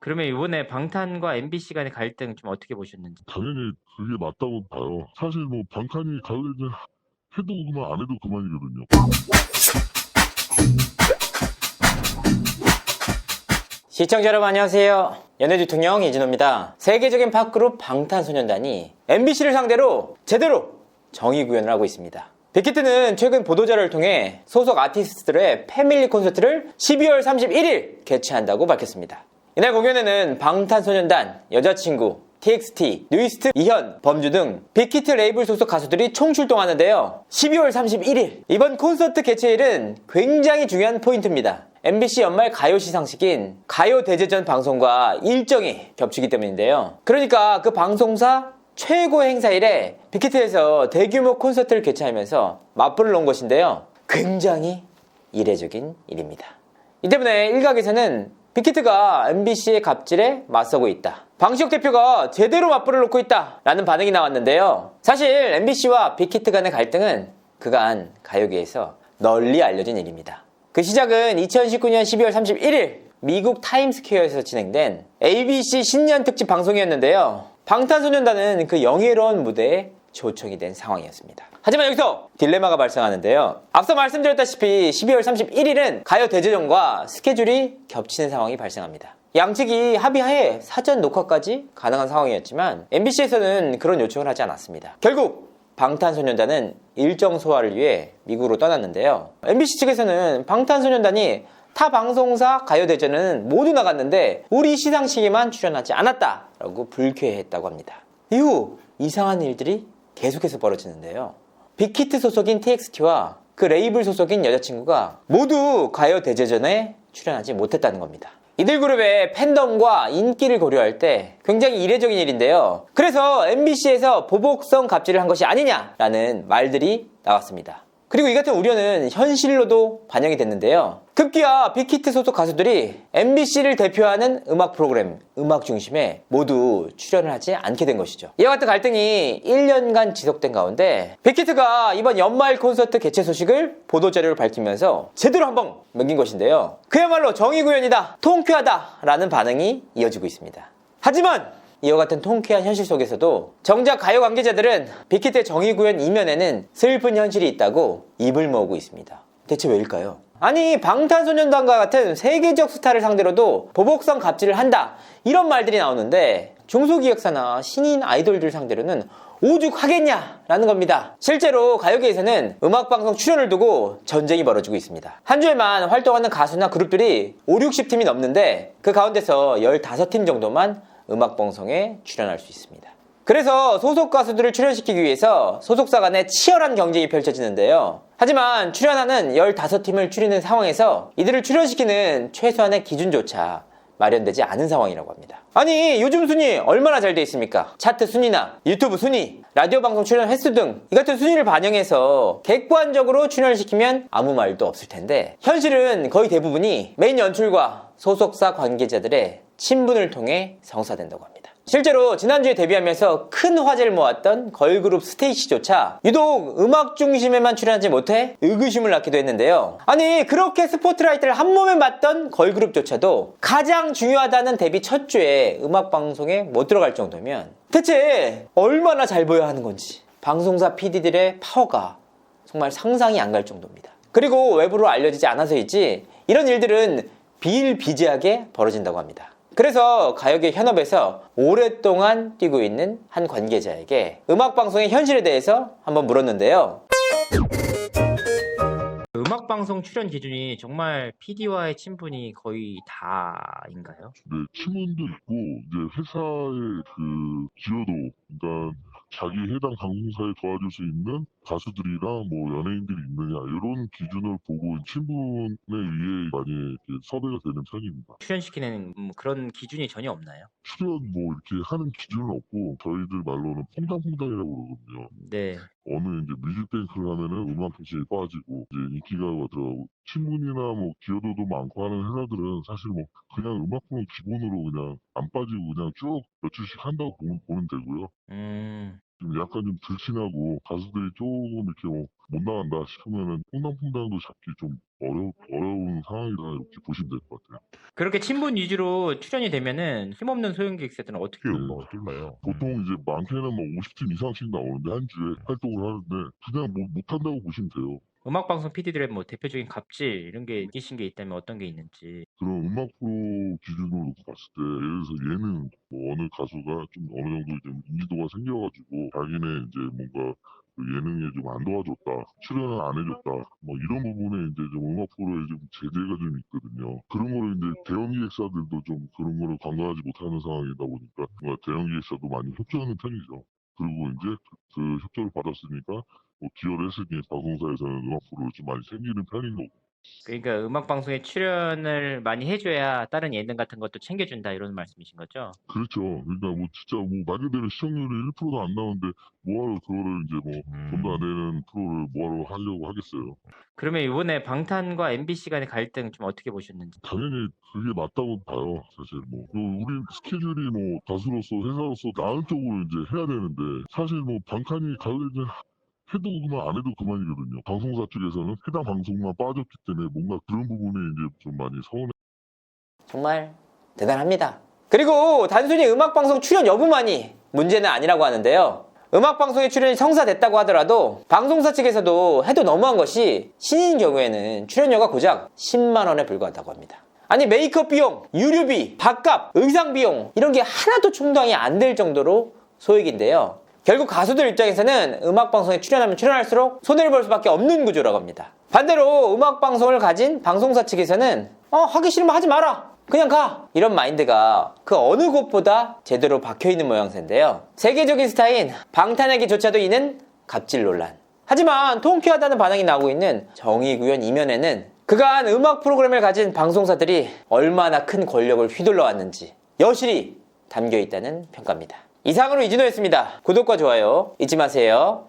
그러면 이번에 방탄과 MBC 간의 갈등 좀 어떻게 보셨는지? 당연히 그게 맞다고 봐요. 사실 뭐 방탄이 가요제를 해도 그만 안 해도 그만이거든요. 시청자 여러분 안녕하세요. 연예대통령 이진호입니다. 세계적인 팝그룹 방탄소년단이 MBC를 상대로 제대로 정의구현을 하고 있습니다. 빅히트는 최근 보도자료를 통해 소속 아티스트들의 패밀리 콘서트를 12월 31일 개최한다고 밝혔습니다. 이날 공연에는 방탄소년단, 여자친구, TXT, 뉴이스트, 이현, 범주 등 빅히트 레이블 소속 가수들이 총출동하는데요. 12월 31일 이번 콘서트 개최일은 굉장히 중요한 포인트입니다. MBC 연말 가요 시상식인 가요대제전 방송과 일정이 겹치기 때문인데요. 그러니까 그 방송사 최고 행사일에 빅히트에서 대규모 콘서트를 개최하면서 맞불을 놓은 것인데요. 굉장히 이례적인 일입니다. 이 때문에 일각에서는 빅히트가 MBC의 갑질에 맞서고 있다, 방시혁 대표가 제대로 맞불을 놓고 있다 라는 반응이 나왔는데요. 사실 MBC와 빅히트 간의 갈등은 그간 가요계에서 널리 알려진 일입니다. 그 시작은 2019년 12월 31일 미국 타임스퀘어에서 진행된 ABC 신년 특집 방송이었는데요. 방탄소년단은 그 영예로운 무대에 초청이 된 상황이었습니다. 하지만 여기서 딜레마가 발생하는데요. 앞서 말씀드렸다시피 12월 31일은 가요대제전과 스케줄이 겹치는 상황이 발생합니다. 양측이 합의하에 사전 녹화까지 가능한 상황이었지만 MBC에서는 그런 요청을 하지 않았습니다. 결국 방탄소년단은 일정 소화를 위해 미국으로 떠났는데요. MBC 측에서는 방탄소년단이 타 방송사 가요대전은 모두 나갔는데 우리 시상식에만 출연하지 않았다라고 불쾌해했다고 합니다. 이후 이상한 일들이 계속해서 벌어지는데요. 빅히트 소속인 TXT와 그 레이블 소속인 여자친구가 모두 가요대제전에 출연하지 못했다는 겁니다. 이들 그룹의 팬덤과 인기를 고려할 때 굉장히 이례적인 일인데요. 그래서 MBC에서 보복성 갑질을 한 것이 아니냐라는 말들이 나왔습니다. 그리고 이 같은 우려는 현실로도 반영이 됐는데요. 급기야 빅히트 소속 가수들이 MBC를 대표하는 음악 프로그램 음악 중심에 모두 출연을 하지 않게 된 것이죠. 이와 같은 갈등이 1년간 지속된 가운데 빅히트가 이번 연말 콘서트 개최 소식을 보도자료로 밝히면서 제대로 한번 넘긴 것인데요. 그야말로 정의구현이다, 통쾌하다 라는 반응이 이어지고 있습니다. 하지만 이와 같은 통쾌한 현실 속에서도 정작 가요 관계자들은 빅히트의 정의구현 이면에는 슬픈 현실이 있다고 입을 모으고 있습니다. 대체 왜일까요? 아니, 방탄소년단과 같은 세계적 스타를 상대로도 보복성 갑질을 한다 이런 말들이 나오는데 중소기획사나 신인 아이돌들 상대로는 오죽하겠냐라는 겁니다. 실제로 가요계에서는 음악방송 출연을 두고 전쟁이 벌어지고 있습니다. 한 주에만 활동하는 가수나 그룹들이 5, 60팀이 넘는데 그 가운데서 15팀 정도만 음악방송에 출연할 수 있습니다. 그래서 소속 가수들을 출연시키기 위해서 소속사 간에 치열한 경쟁이 펼쳐지는데요. 하지만 출연하는 15팀을 추리는 상황에서 이들을 출연시키는 최소한의 기준조차 마련되지 않은 상황이라고 합니다. 아니, 요즘 순위 얼마나 잘 돼 있습니까? 차트 순위나 유튜브 순위, 라디오 방송 출연 횟수 등 이 같은 순위를 반영해서 객관적으로 출연을 시키면 아무 말도 없을 텐데 현실은 거의 대부분이 메인 연출과 소속사 관계자들의 친분을 통해 성사된다고 합니다. 실제로 지난주에 데뷔하면서 큰 화제를 모았던 걸그룹 스테이시조차 유독 음악 중심에만 출연하지 못해 의구심을 낳기도 했는데요. 아니, 그렇게 스포트라이트를 한 몸에 맞던 걸그룹조차도 가장 중요하다는 데뷔 첫 주에 음악방송에 못 들어갈 정도면 대체 얼마나 잘 보여야 하는 건지 방송사 PD들의 파워가 정말 상상이 안 갈 정도입니다. 그리고 외부로 알려지지 않아서이지 이런 일들은 비일비재하게 벌어진다고 합니다. 그래서 가요계 현업에서 오랫동안 뛰고 있는 한 관계자에게 음악방송의 현실에 대해서 한번 물었는데요. 음악방송 출연 기준이 정말 PD와의 친분이 거의 다인가요? 네, 팀원도 있고 이제 회사의 그 기여도, 그러니까 자기 해당 방송사에 도와줄 수 있는 가수들이랑 뭐 연예인들이 있느냐 이런 기준을 보고 친분에 의해 많이 이렇게 섭외가 되는 편입니다. 출연시키는 그런 기준이 전혀 없나요? 출연 뭐 이렇게 하는 기준은 없고 저희들 말로는 퐁당퐁당이라고 그러거든요. 네. 어느 이제 뮤직뱅크를 하면은 음악 회사에 빠지고 이제 인기가 들어가고 친분이나 뭐 기여도도 많고 하는 회사들은 사실 뭐 그냥 음악부는 기본으로 그냥 안 빠지고 그냥 쭉 며칠씩 한다고 보면 되고요. 좀 약간 좀 들친하고 가수들이 조금 이렇게 못 나간다 싶으면은 퐁당퐁당도 잡기 좀 어려운 상황이다 이렇게 보시면 될 것 같아요. 그렇게 친분 위주로 출연이 되면은 힘없는 소형기획사들은 어떻게 네. 음악을 뚫나요? 보통 이제 많게는 뭐 50팀 이상씩 나오는데 한 주에 활동을 하는데 그냥 뭐 못한다고 보시면 돼요. 음악방송 PD들의 뭐 대표적인 갑질 이런 게 느끼신 게 있다면 어떤 게 있는지. 그런 음악 프로 기준으로 놓고 봤을 때 예를 들어서 예능 뭐 어느 가수가 좀 어느 정도 이제 인지도가 생겨가지고 자기네 이제 뭔가 그 예능에 좀 안 도와줬다 출연을 안 해줬다 뭐 이런 부분에 이제 좀 음악 프로에 좀 제재가 좀 있거든요. 그런 거를 이제 대형 기획사들도 좀 그런 거를 관가하지 못하는 상황이다 보니까 뭔가 대형 기획사도 많이 협조하는 편이죠. 그리고 이제 그 협조를 받았으니까 뭐 기여를 했으니 방송사에서는 음악 프로를 좀 많이 챙기는 편인 거고. 그러니까 음악방송에 출연을 많이 해줘야 다른 예능 같은 것도 챙겨준다 이런 말씀이신 거죠? 그렇죠. 그러니까 뭐 진짜 뭐 말 그대로 시청률이 1%도 안 나오는데 뭐하러 그거를 이제 뭐 돈도 안 되는 프로를 뭐하러 하려고 하겠어요. 그러면 이번에 방탄과 MBC 간의 갈등 좀 어떻게 보셨는지. 당연히 그게 맞다고 봐요. 사실 뭐 우리 스케줄이 뭐 가수로서 회사로서 나은 쪽으로 이제 해야 되는데 사실 뭐 방탄이 가요제 해도 그만 안 해도 그만이거든요. 방송사 쪽에서는 해당 방송만 빠졌기 때문에 뭔가 그런 부분에 이제 좀 많이 서운해. 정말 대단합니다. 그리고 단순히 음악방송 출연 여부만이 문제는 아니라고 하는데요. 음악방송에 출연이 성사됐다고 하더라도 방송사 측에서도 해도 너무한 것이 신인 경우에는 출연료가 고작 10만 원에 불과하다고 합니다. 아니 메이크업 비용, 유류비, 밥값, 의상 비용 이런 게 하나도 충당이 안 될 정도로 소액인데요. 결국 가수들 입장에서는 음악방송에 출연하면 출연할수록 손해를 볼 수밖에 없는 구조라고 합니다. 반대로 음악방송을 가진 방송사 측에서는 하기 싫으면 하지 마라! 그냥 가! 이런 마인드가 그 어느 곳보다 제대로 박혀있는 모양새인데요. 세계적인 스타인 방탄에게조차도 이는 갑질 논란. 하지만 통쾌하다는 반응이 나오고 있는 정의구현 이면에는 그간 음악 프로그램을 가진 방송사들이 얼마나 큰 권력을 휘둘러 왔는지 여실히 담겨있다는 평가입니다. 이상으로 이진호였습니다. 구독과 좋아요 잊지 마세요.